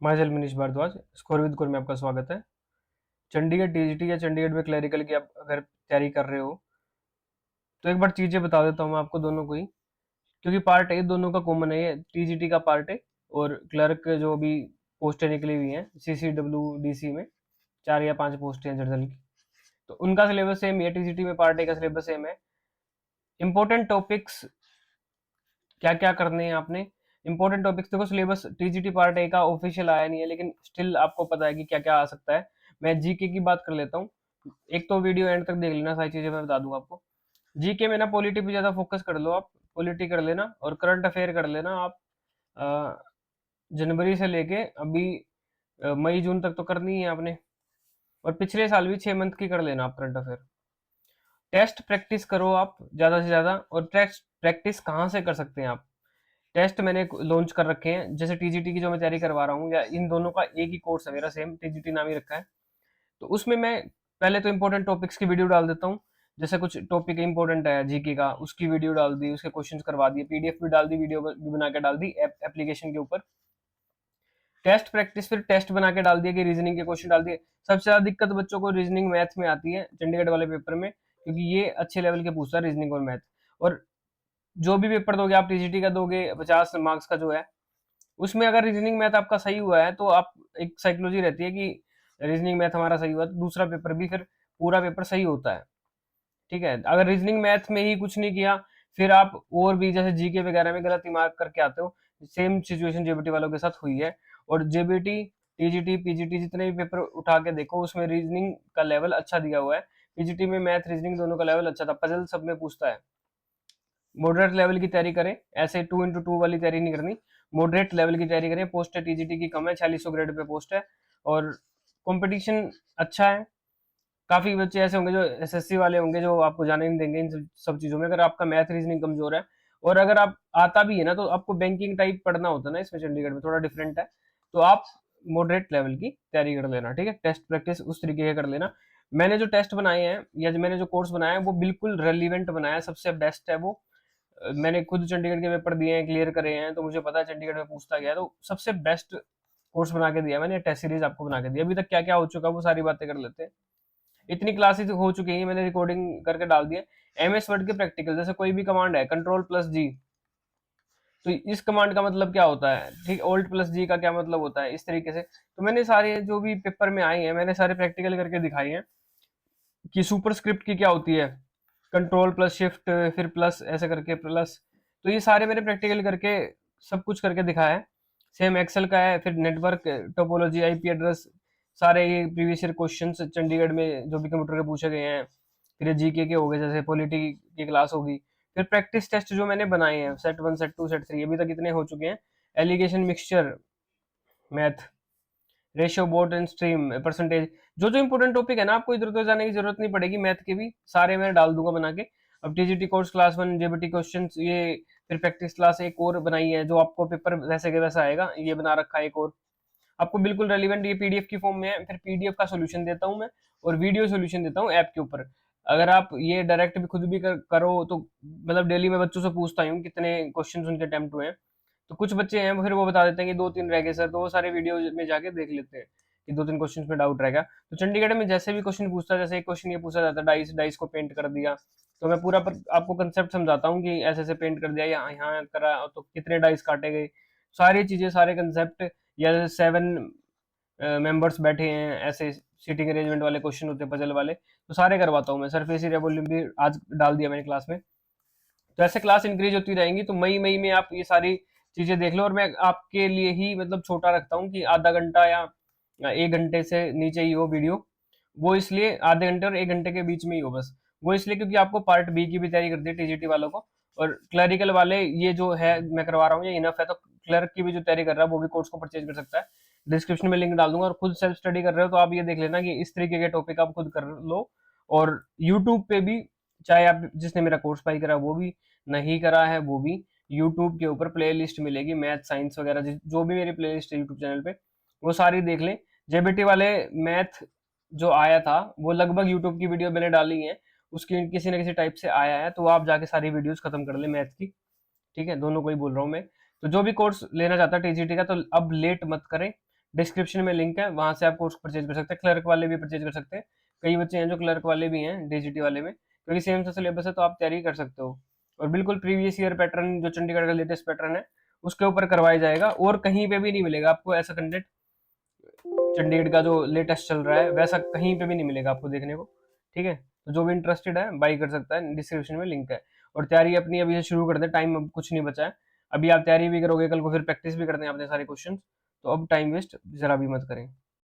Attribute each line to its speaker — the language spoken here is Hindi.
Speaker 1: Myself Manish Bhardwaj. Score with core में आपका स्वागत है। चंडीगढ़ टीजीटी या चंडीगढ़ में क्लरिकल की आप अगर तैयारी कर रहे हो तो एक बार चीजें बता देता हूँ मैं आपको दोनों को ही, क्योंकि पार्ट ए दोनों का कॉमन है। ये टीजीटी का पार्ट है और क्लर्क जो भी पोस्टें निकली हुई हैं सीसीडब्ल्यू डीसी में 4 या 5 पोस्टें हैं जनरल की, तो उनका सिलेबस सेम है। टीजीटी में पार्ट ए का सिलेबस सेम है। इंपॉर्टेंट टॉपिक्स क्या क्या करने हैं आपने, इंपॉर्टेंट टॉपिक्स देखो। सिलेबस टीजीटी पार्ट ए का ऑफिशियल आया नहीं है, लेकिन स्टिल आपको पता है कि क्या क्या आ सकता है। मैं जीके की बात कर लेता हूँ। एक तो वीडियो एंड तक देख लेना, सारी चीजें मैं बता दूंगा आपको। जीके में ना पॉलिटी पे ज्यादा फोकस कर लो आप, पॉलिटी कर लेना और करंट अफेयर कर लेना आप। जनवरी से लेके अभी मई जून तक तो करनी ही है आपने, और पिछले साल भी 6 मंथ की कर लेना आप करंट अफेयर। टेस्ट प्रैक्टिस करो आप ज्यादा से ज्यादा। और टेस्ट प्रैक्टिस कहाँ से कर सकते हैं आप? टेस्ट मैंने लॉन्च कर रखे हैं, जैसे टीजीटी की जो मैं तैयारी करवा रहा हूँ, या इन दोनों का एक ही कोर्स है मेरा, सेम टीजीटी नाम ही रखा है। तो उसमें मैं पहले तो इंपॉर्टेंट टॉपिक्स की वीडियो डाल देता हूँ। जैसे कुछ टॉपिक इंपॉर्टेंट है जीके का, उसकी वीडियो डाल दी, उसके क्वेश्चंस करवा दिए, पीडीएफ भी डाल दी, वीडियो भी बना के डाल दी एप्लीकेशन के ऊपर। टेस्ट प्रैक्टिस फिर टेस्ट बना के डाल दिया कि रीजनिंग के क्वेश्चन डाल दिए। सबसे ज्यादा दिक्कत बच्चों को रीजनिंग मैथ में आती है चंडीगढ़ वाले पेपर में, क्योंकि ये अच्छे लेवल के पूछता है रीजनिंग और मैथ। और जो भी पेपर दोगे आप, टीजीटी का दोगे 50 मार्क्स का जो है, उसमें अगर रीजनिंग मैथ आपका सही हुआ है तो आप, एक साइकोलॉजी रहती है कि रीजनिंग मैथ हमारा सही हुआ तो दूसरा पेपर भी फिर पूरा पेपर सही होता है। ठीक है, अगर रीजनिंग मैथ में ही कुछ नहीं किया, फिर आप और भी जैसे जीके वगैरह में गलत दिमाग करके आते हो। सेम सिचुएशन जेबीटी वालों के साथ हुई है। और जेबीटी, टीजीटी, पीजीटी जितने भी पेपर उठा के देखो, उसमें रीजनिंग का लेवल अच्छा दिया हुआ है। पीजीटी में मैथ रीजनिंग दोनों का लेवल अच्छा था, पजल सब में पूछता है। मॉडरेट लेवल की तैयारी करें, ऐसे 2x2 वाली तैयारी नहीं करनी। मॉडरेट लेवल की तैयारी करें। पोस्ट है टीजीटी की कम है, 4600 ग्रेड पे पोस्ट है और कंपटीशन अच्छा है। काफी बच्चे ऐसे होंगे जो एसएससी वाले होंगे जो आपको जाने नहीं देंगे इन सब चीजों में, अगर आपका मैथ रीजनिंग कमजोर है। और अगर आप आता भी है ना, तो आपको बैंकिंग टाइप पढ़ना होता है ना, इसमें चंडीगढ़ में थोड़ा डिफरेंट है। तो आप मॉडरेट लेवल की तैयारी कर लेना, ठीक है। टेस्ट प्रैक्टिस उस तरीके का कर लेना। मैंने जो टेस्ट बनाए हैं या जो मैंने जो कोर्स बनाया है वो बिल्कुल रेलिवेंट बनाया है, सबसे बेस्ट है वो। मैंने खुद चंडीगढ़ के पेपर दिए हैं, क्लियर करे हैं, तो मुझे पता है चंडीगढ़ में पूछता गया है, तो सबसे बेस्ट कोर्स बना के दिया मैंने। टेस्ट सीरीज आपको बना के दिया। अभी तक क्या क्या हो चुका है वो सारी बातें कर लेते हैं। इतनी क्लासेस हो चुकी हैं, मैंने रिकॉर्डिंग करके डाल दिए। एमएस वर्ड के प्रैक्टिकल, जैसे कोई भी कमांड है कंट्रोल+G, तो इस कमांड का मतलब क्या होता है, ठीक, Alt+G का क्या मतलब होता है, इस तरीके से। तो मैंने सारे जो भी पेपर में आए हैं मैंने सारे प्रैक्टिकल करके दिखाए हैं कि सुपरस्क्रिप्ट की क्या होती है, कंट्रोल+Shift फिर प्लस ऐसे करके प्लस। तो ये सारे मैंने प्रैक्टिकल करके सब कुछ करके दिखाया है। सेम एक्सेल का है, फिर नेटवर्क टोपोलॉजी, आईपी एड्रेस, सारे ये प्रीवियस ईयर क्वेश्चन चंडीगढ़ में जो भी कंप्यूटर के पूछे गए हैं। फिर जीके के हो गए, जैसे पॉलिटी की क्लास होगी। फिर प्रैक्टिस टेस्ट जो मैंने बनाए हैं, सेट 1 सेट 2 सेट 3 अभी तक इतने हो चुके हैं। Alligation mixture math, ratio boat and stream percentage, जो जो इंपोर्टेंट टॉपिक है ना, आपको इधर उधर जाने की जरूरत नहीं पड़ेगी। मैथ के भी सारे मैं डाल दूंगा बना के। अब TGT course class 1 JBT question ये, फिर प्रैक्टिस क्लास एक और बनाई है जो आपको पेपर वैसे के वैसा आएगा, ये बना रखा है एक और आपको बिल्कुल रेलिवेंट, ये पीडीएफ की फॉर्म में है। फिर पीडीएफ का सोल्यूशन देता हूँ मैं, और वीडियो सोल्यूशन देता हूँ ऐप के ऊपर। अगर आप ये डायरेक्ट भी खुद भी करो तो, मतलब डेली मैं बच्चों से पूछता हूँ कितने क्वेश्चन उनके अटेम्प्ट हुए हैं। तो कुछ बच्चे हैं फिर वो बता देते हैं कि 2-3 रह गए सर, तो वो सारे वीडियो में जाके देख लेते हैं कि 2-3 क्वेश्चन में डाउट रहेगा। तो चंडीगढ़ में जैसे भी क्वेश्चन पूछता है, जैसे एक क्वेश्चन ये पूछा जाता है डाइस डाइस को पेंट कर दिया, तो मैं पूरा आपको कंसेप्ट समझाता हूँ कि ऐसे ऐसे पेंट कर दिया, या यहाँ करा तो कितने डाइस काटे गए, सारी चीजें सारे कंसेप्ट। या 7 मेंबर्स बैठे हैं, ऐसे सीटिंग अरेंजमेंट वाले क्वेश्चन होते हैं, पजल वाले, तो सारे करवाता हूँ मैं। सरफेस एरिया वॉल्यूम भी आज डाल दिया मैंने क्लास में। तो ऐसे क्लास इंक्रीज होती रहेंगी, तो मई मई में आप ये सारी चीजें देख लो। और मैं आपके लिए ही मतलब छोटा रखता हूँ कि आधा घंटा या 1 घंटे से नीचे ही हो वीडियो। वो इसलिए आधे घंटे और 1 घंटे के बीच में ही हो बस। वो इसलिए क्योंकि आपको पार्ट बी की भी तैयारी करती है टीजीटी वालों को। और क्लरिकल वाले ये जो है मैं करवा रहा हूँ ये इनफ है, तो क्लर्क की भी जो तैयारी कर रहा है वो भी कोर्स को परचेज कर सकता है। डिस्क्रिप्शन में लिंक डाल दूंगा। और खुद सेल्फ स्टडी कर रहे हो तो आप ये देख लेना कि इस तरीके के टॉपिक आप खुद कर लो। और यूट्यूब पे भी, चाहे आप जिसने मेरा कोर्स पाई करा वो भी, नहीं करा है वो भी, यूट्यूब के ऊपर प्ले लिस्ट मिलेगी मैथ साइंस वगैरह, जो भी मेरी प्ले लिस्ट है यूट्यूब चैनल पे, वो सारी देख लें। जेबीटी वाले मैथ जो आया था वो लगभग यूट्यूब की वीडियो मैंने डाली है, उसकी किसी न किसी टाइप से आया है, तो आप जाके सारी वीडियोस खत्म कर ले मैथ की। ठीक है, दोनों को ही बोल रहा हूँ मैं। तो जो भी कोर्स लेना चाहता है टीजीटी का, तो अब लेट मत करें। डिस्क्रिप्शन में लिंक है, वहां से आप कोर्स परचेज कर सकते हैं। क्लर्क वाले भी परचेज कर सकते हैं, कई बच्चे हैं जो क्लर्क वाले भी हैं डीजीटी वाले में, क्योंकि सेम सा सिलेबस है तो आप तैयारी कर सकते हो। और बिल्कुल प्रीवियस ईयर पैटर्न जो चंडीगढ़ का लेटेस्ट पैटर्न है उसके ऊपर करवाया जाएगा, और कहीं पे भी नहीं मिलेगा आपको ऐसा कंटेंट। चंडीगढ़ का जो लेटेस्ट चल रहा है वैसा कहीं पे भी नहीं मिलेगा आपको देखने को, ठीक है। तो जो भी इंटरेस्टेड है बाई कर सकता है, डिस्क्रिप्शन में लिंक है। और तैयारी अपनी अभी से शुरू कर दे, टाइम अब कुछ नहीं बचा है। अभी आप तैयारी भी करोगे, कल को फिर प्रैक्टिस भी करते हैं अपने सारे क्वेश्चन, तो अब टाइम वेस्ट जरा भी मत करें।